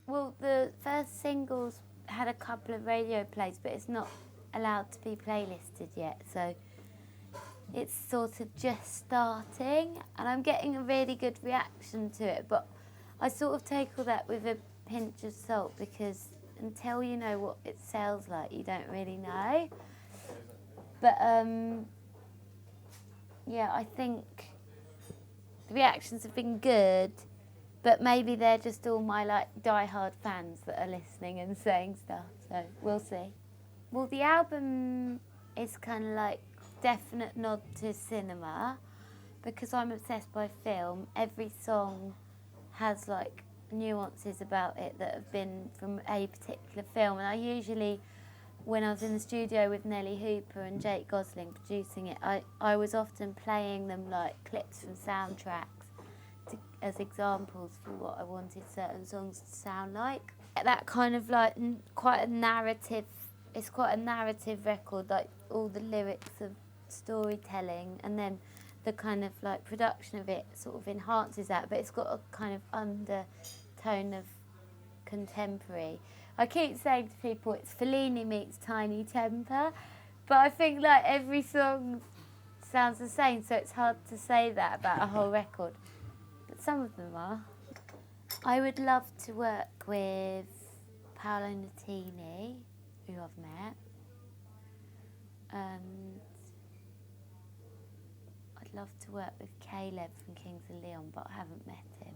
Well, the first singles had a couple of radio plays, but it's not allowed to be playlisted yet, so it's sort of just starting, and I'm getting a really good reaction to it, but I sort of take all that with a pinch of salt, because until you know what it sounds like, you don't really know. But yeah, I think the reactions have been good, but maybe they're just all my like die-hard fans that are listening and saying stuff, so we'll see. Well, the album is kind of like definite nod to cinema, because I'm obsessed by film. Every song has like nuances about it that have been from a particular film, and I usually, when I was in the studio with Nellie Hooper and Jake Gosling producing it, I was often playing them like clips from soundtracks as examples for what I wanted certain songs to sound like. That kind of like quite a narrative, it's quite a narrative record, like all the lyrics of storytelling, and then the kind of like production of it sort of enhances that, but it's got a kind of undertone of contemporary. I keep saying to people it's Fellini meets Tiny Temper, but I think like every song sounds the same, so it's hard to say that about a whole record. But some of them are. I would love to work with Paolo Nutini, who I've met, and I'd love to work with Caleb from Kings of Leon, but I haven't met him.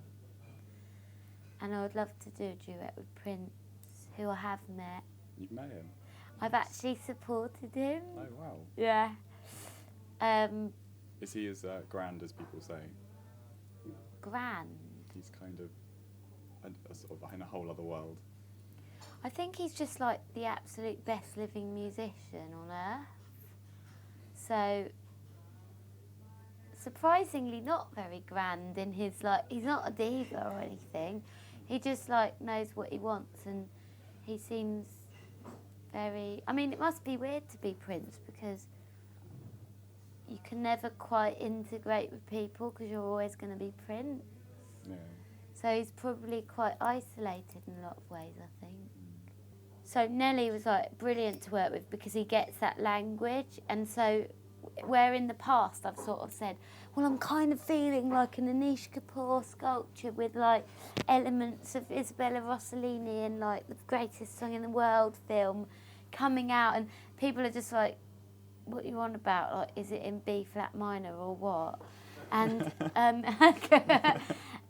And I would love to do a duet with Prince, who I have met. You've met him? I've actually supported him. Oh, wow. Yeah. Is he as grand as people say? Grand. He's kind of a sort of in a whole other world. I think he's just like the absolute best living musician on earth. So, surprisingly not very grand in his, like, he's not a diva or anything. He just like knows what he wants, and he seems very, I mean, it must be weird to be Prince, because you can never quite integrate with people because you're always going to be Prince. Yeah. So he's probably quite isolated in a lot of ways, I think. So Nelly was like brilliant to work with because he gets that language, and so where in the past I've sort of said, well, I'm kind of feeling like an Anish Kapoor sculpture with like elements of Isabella Rossellini and like the greatest song in the world film coming out, and people are just like, what are you on about? Like, is it in B flat minor or what? And and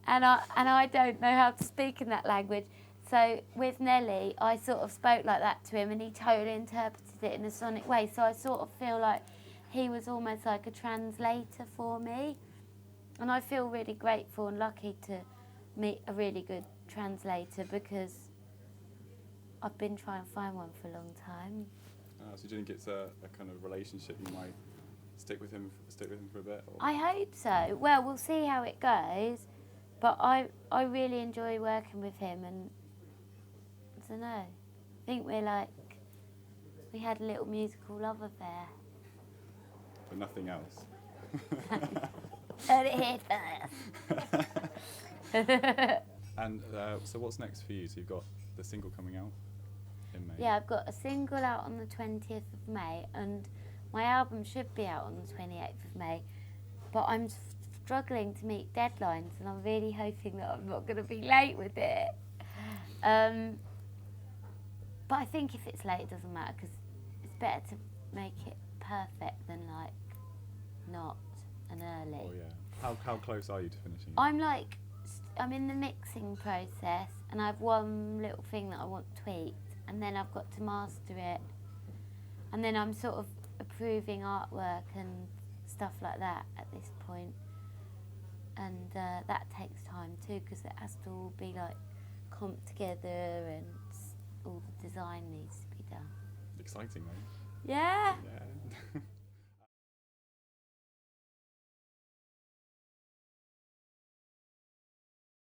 I don't know how to speak in that language. So with Nelly, I sort of spoke like that to him, and he totally interpreted it in a sonic way. So I sort of feel like he was almost like a translator for me. And I feel really grateful and lucky to meet a really good translator, because I've been trying to find one for a long time. So do you think it's a kind of relationship you might stick with him for a bit? Or? I hope so. Well, we'll see how it goes. But I really enjoy working with him, and I don't know. I think we had a little musical love affair. But nothing else. Heard it here first. And so what's next for you? So you've got the single coming out in May. Yeah, I've got a single out on the 20th of May, and my album should be out on the 28th of May. But I'm struggling to meet deadlines, and I'm really hoping that I'm not going to be late with it. But I think if it's late, it doesn't matter, because it's better to make it perfect than like not and early. Oh yeah. How close are you to finishing? I'm in the mixing process, and I have one little thing that I want tweaked, and then I've got to master it, and then I'm sort of approving artwork and stuff like that at this point. And that takes time too, because it has to all be like comped together, and all the design needs to be done. Exciting, though. Yeah. Yeah.